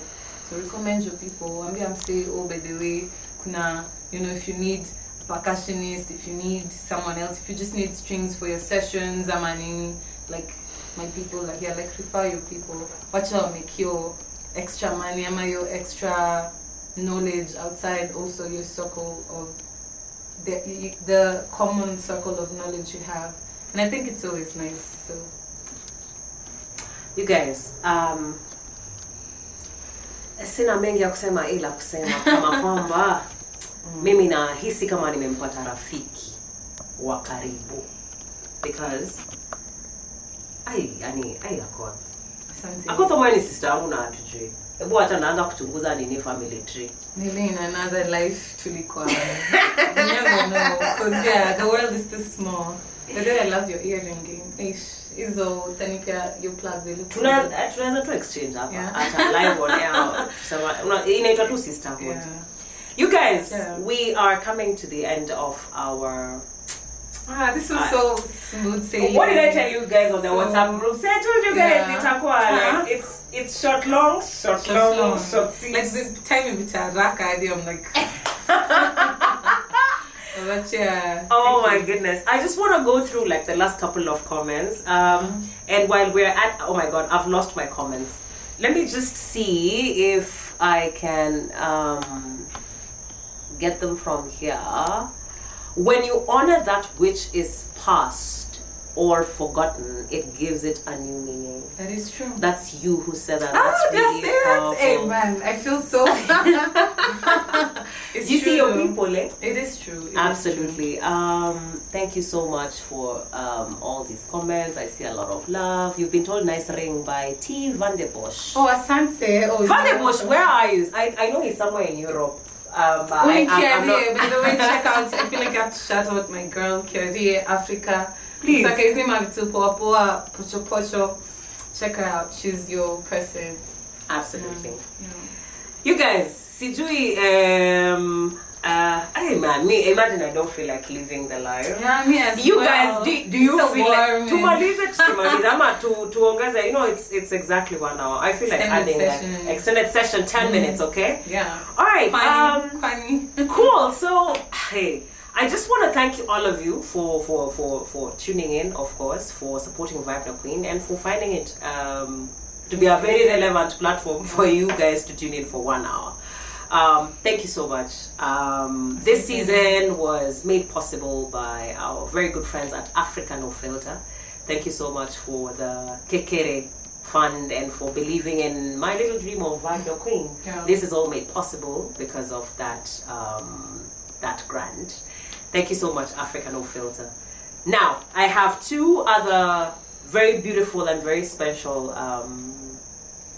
So recommend your people. I'm saying, oh, by the way, kuna, you know, if you need a percussionist, if you need someone else, if you just need strings for your sessions, amani, like my people, like like refer your people. Watch out, make your extra money, your extra knowledge outside also your circle of the common circle of knowledge you have. And I think it's always nice. So you guys, sina mengi ya kusema ila kusema kama kwamba mimi nahisi kama nimempata rafiki wa karibu, because Akoth. Akoth mwa ni sister yangu na hatujui. Hebu hata naanza kuchunguza nini family tree. Maybe in another life tulikuwa. You never know, because the world is too small. But then I love your earring game. Izo tanika you plug the look. Tunaweza tu exchange hapa. Hata live on air. Tusema inaitwa tu sisterhood. You guys, we are coming to the end of our this was so smooth sailing. What did I tell you guys on the WhatsApp group? I told you guys like it's short long, short scenes. Like the time in Raka, I'm like oh my goodness. I just want to go through like the last couple of comments. And while we're at, oh my god, I've lost my comments. Let me just see if I can get them from here. When you honor that which is past or forgotten, it gives it a new meaning. That is true. That's you who said that. That's really powerful. Amen. I feel so. You see your people, eh? It is true. Absolutely. Thank you so much for all these comments. I see a lot of love. You've been told nice ring by T. Van de Bosch. Oh, Asante. Oh, Van de Bosch, where are you? I know he's somewhere in Europe. By the way, check out. I feel like I have to shout out my girl Kerry Africa. Please. Check her out. She's your person. Absolutely. You guys, sijui imagine I don't feel like living the life. Yeah, me as you well. Guys, do you so feel like tumalize ama tuongeze, you know, it's exactly 1 hour. I feel like adding an extended session 10 minutes, okay? Yeah. All right. Funny. Cool. So, hey, I just want to thank you, all of you for tuning in, of course, for supporting Vibe the Queen, and for finding it to be a very relevant platform for you guys to tune in for 1 hour. Thank you so much. This season was made possible by our very good friends at Africa No Filter. Thank you so much for the Kekere Fund and for believing in my little dream of Vibe Queen. Yeah. This is all made possible because of that that grant. Thank you so much, Africa No Filter. Now, I have 2 other very beautiful and very special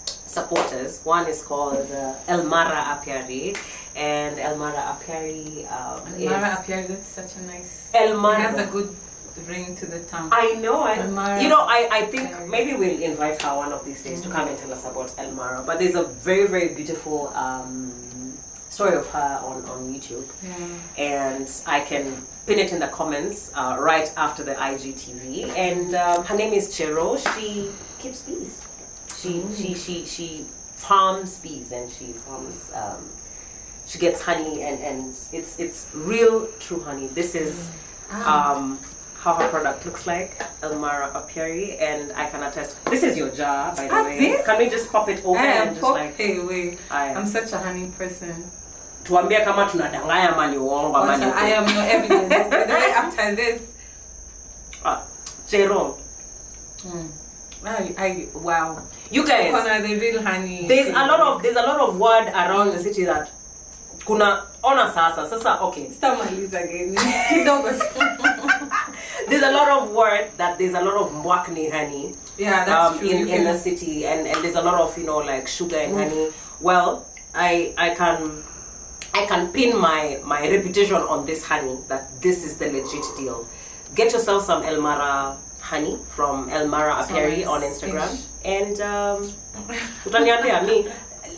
supporters. One is called Elmara Apiari, and Elmara Apiari Elmara Apiari, that's such a nice... Elmara. It has a good ring to the tongue. I know. I think Apiari. maybe we'll invite her one of these days to come and tell us about Elmara. But there's a very, very beautiful story of her on YouTube. Yeah. And I can pin it in the comments right after the IGTV. And her name is Chero. She keeps bees. She farms bees, and she farms she gets honey, and it's real true honey. This is how her product looks like, Elmara Apiari, and I can attest. This is your jar, by the way. Can we just pop it open and just like... Hey, wait. I'm such a honey person. Tuambia kama tunadanganya ama ni uongo ama ni... I am your evidence. By the way, after this... Chero. Wow. You guys, the real honey. there's a lot of word around the city that kuna ona sasa okay. Stamaliza again. There's a lot of word that there's a lot of mwakni honey. Yeah, that's true. In the city, and there's a lot of like sugar and honey. Well, I can pin my reputation on this honey that this is the legit deal. Get yourself some Elmara honey from Elmara Apiari on Instagram, and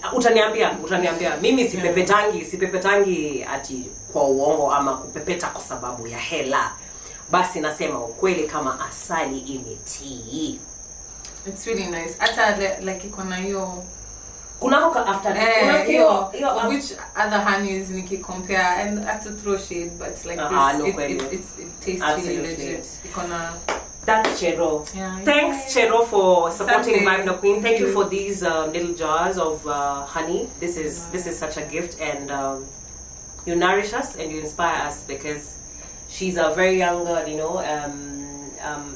utaniambia mimi sipepetangi ati kwa uongo ama kupepeta kwa sababu ya hela, basi nasema ukweli kama asali imetii. It's really nice. Hata like ikona hiyo kuna hoka after which other honeys niki compare, and I have to throw shade, but it's like this, it tastes absolutely really legit. Ikona... That's Chero. Yeah, thanks Chero for supporting Vibe No Queen. Thank you for these little jars of honey. This is such a gift, and you nourish us and you inspire us, because she's a very young girl,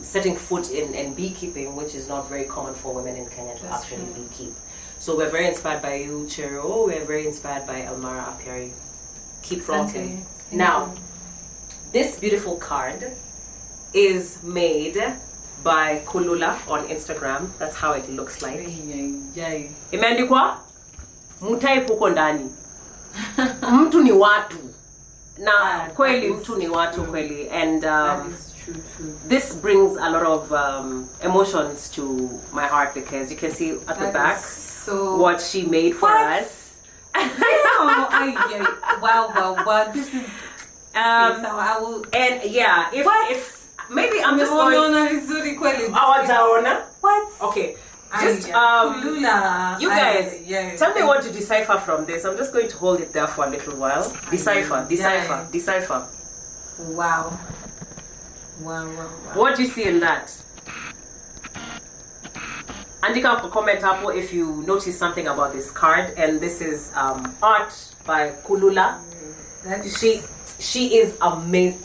setting foot in beekeeping, which is not very common for women in Kenya to actually beekeep. So we're very inspired by you, Chero. We're very inspired by Elmara Apiari. Keep rocking. Now, this beautiful card is made by Kulula on Instagram. That's how it looks like. Imeandikwa mutai puko ndani. Mtu ni watu. Na kweli mtu ni watu kweli. And that is true. this brings a lot of emotions to my heart, because you can see at the back what she made for us. Wow. This is so I will... And yeah, if maybe I'm just going... What? Okay. Just Kulula. You guys, tell me what to decipher from this. I'm just going to hold it there for a little while. Decipher. Wow. What do you see in that? Andika comment hapo if you notice something about this card. And this is art by Kulula. She is amazing.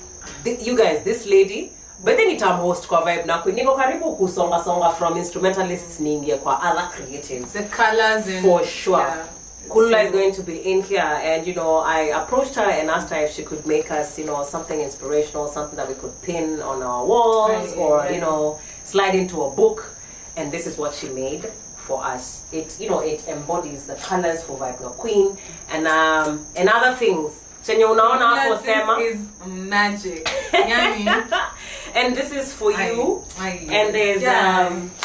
You guys, this lady, but then I'm host kwa Vibe na niko karibu kusonga from instrumentalists ningie kwa other creatives. The colors and for sure. Kulula is going to be in here, and I approached her and asked her if she could make us something inspirational, something that we could pin on our walls, or slide into a book. And this is what she made for us. It it embodies the colors for Vibe No Queen and other things. Chenye unaona hapo sema is magic. And this is for you. And there's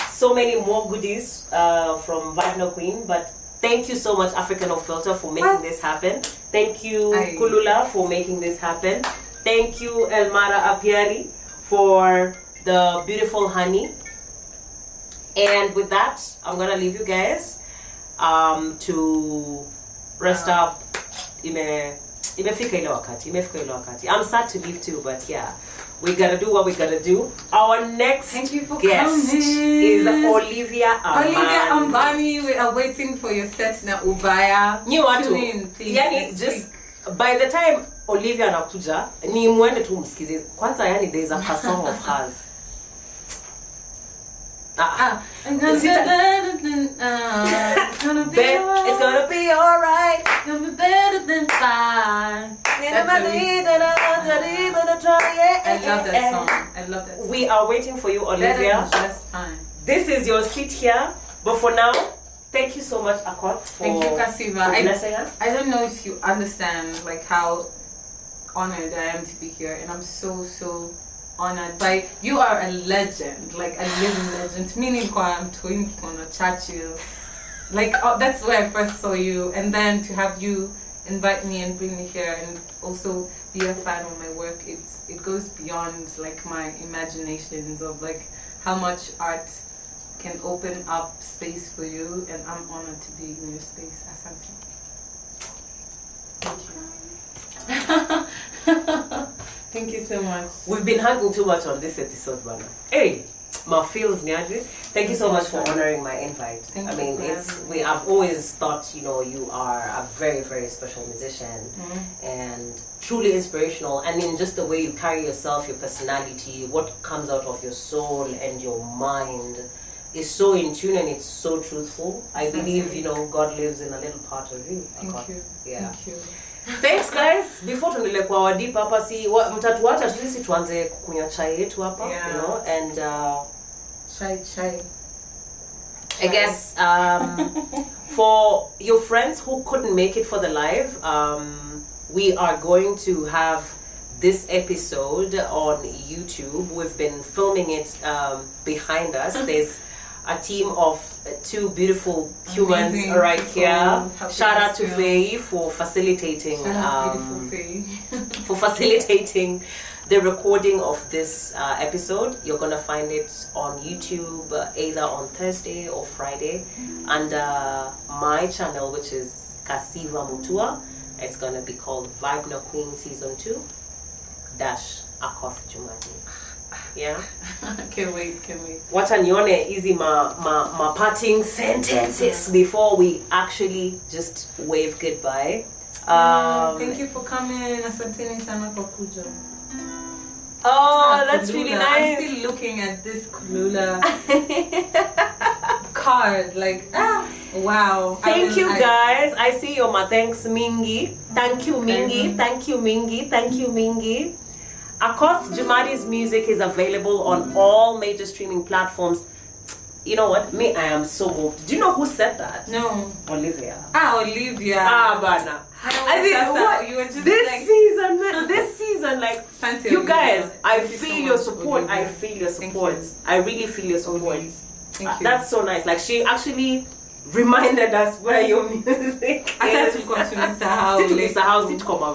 so many more goodies from Vibe No Queen. But thank you so much, Africa No Filter, for making this happen. Thank you, Kulula, for making this happen. Thank you, Elmara Apiari, for the beautiful honey. And with that, I'm gonna leave you guys to rest up. Imefika ile wakati. I'm sad to leave too, but yeah, We gotta do what we gotta do. Our next Thank you for guest coming. is Olivia Amani. Olivia Ambani, we are waiting for your set na Ubaya. You want Tune to? in, please. Yani, just by the time Olivia anakuja, ni mwende tu msikize. Kwanza yani, there's a song of hers. It's gonna be alright. It's gonna be alright. It's gonna be better than fine. I love that song. I love that song. We are waiting for you, Olivia. Just fine. This is your seat here. But for now, thank you so much, Akoth, for Thank you, Kasiva. I don't know if you understand like how honored I am to be here, and I'm so honored by you. Are a legend, like a living legend. Meaning, I'm twin on a Churchill. Like that's where I first saw you, and then to have you invite me and bring me here, and also be a fan of my work. It goes beyond like my imaginations of like how much art can open up space for you, and I'm honored to be in your space. Asante. Thank you. Thank you so much. We've been hugging too much on this episode, Bana. Hey, my feels Nyadri. Thank you so much for honoring my invite. Thank I mean, I've always thought, you are a very, very special musician and truly inspirational. And in just the way you carry yourself, your personality, what comes out of your soul and your mind is so in tune and it's so truthful. I believe, God lives in a little part of you. Thank you. Yeah. Thank you. Thanks guys. Before tuendelee kwa wadipa hapa mtatuacha sisi tuanze kunywa chai yetu hapa, and Chai. I guess for your friends who couldn't make it for the live, we are going to have this episode on YouTube. We've been filming it behind us. There's a team of two beautiful humans right here. Shout out to Faye for facilitating for facilitating the recording of this episode. You're gonna find it on YouTube either on Thursday or Friday under my channel, which is Kasiva Mutua. It's gonna be called Vibe No Queen Season 2 - Akoth Jumadi. Yeah. Can't wait. Wacha nione easy my parting sentences before we actually just wave goodbye. Thank you for coming. Asanteni sana kwa kuja. Oh, that's really nice. I'm still looking at this Kulula card. Like, wow. Thank you, guys. I see your thanks, Mingi. Thank you, Mingi. Thank you, Mingi. Thank you, Mingi. Akoth Jumadi's music is available on all major streaming platforms. You know what? I am so moved. Do you know who said that? No. Olivia. Olivia. Bana. I think what? You were just this season, like, Fancy you guys, Olivia. I feel your support. Olivia. I feel your support. I really feel your support. Thank you. That's so nice. Like, she actually reminded us where your music is.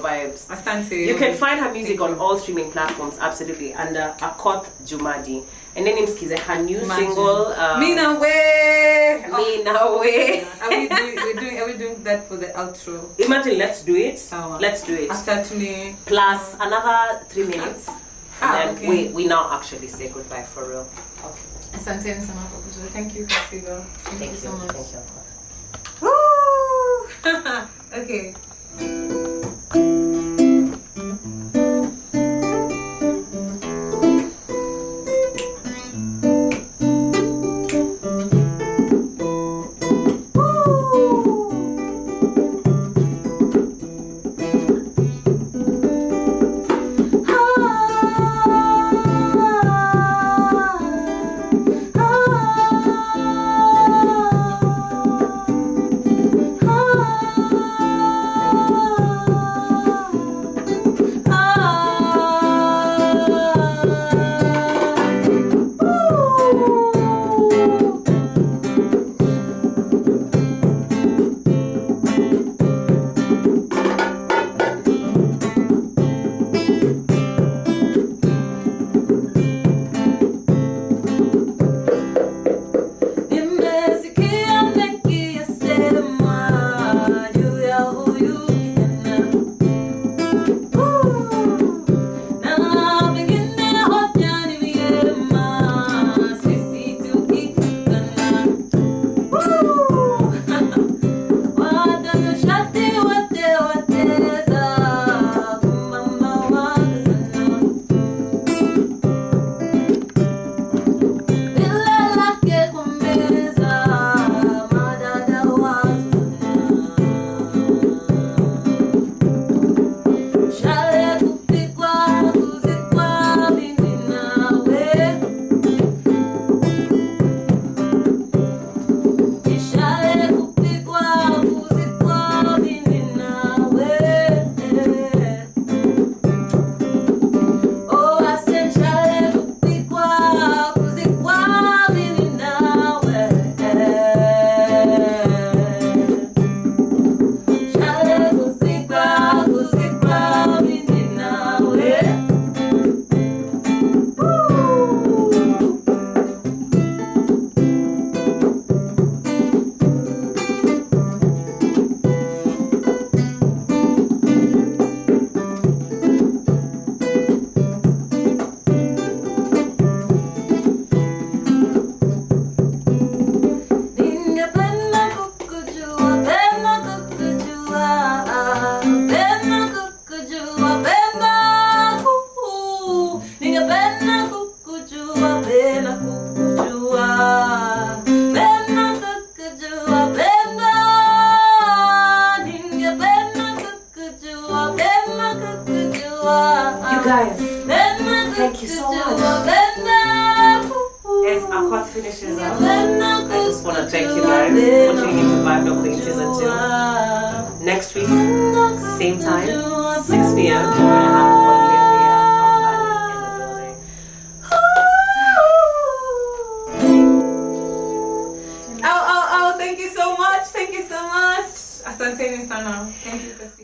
Vibes. Asante. You can find her music on all streaming platforms, absolutely, under Akoth Jumadi. And then her new single, Mina Way. Mina Way. Are we doing that for the outro? Imagine, let's do it. Let's do it. After me. Plus another 3 minutes. And then okay. we now actually say goodbye for real. Okay. Asante sana kwa kuja. Thank you, Kasiva. Thank you so much. Thank you. Okay. pena kukujua, pena kukujua, pena ningependa kukujua, pena kukujua. You guys, thank you so much. As Akoth finishes up, I just want to thank you guys for tuning into Vibe No Queen Season 2. Next week, same time, 6 p.m. We're going to have Olivia in the building. Oh, thank you so much. Thank you so much. Asanteni sana. Thank you, Kasi.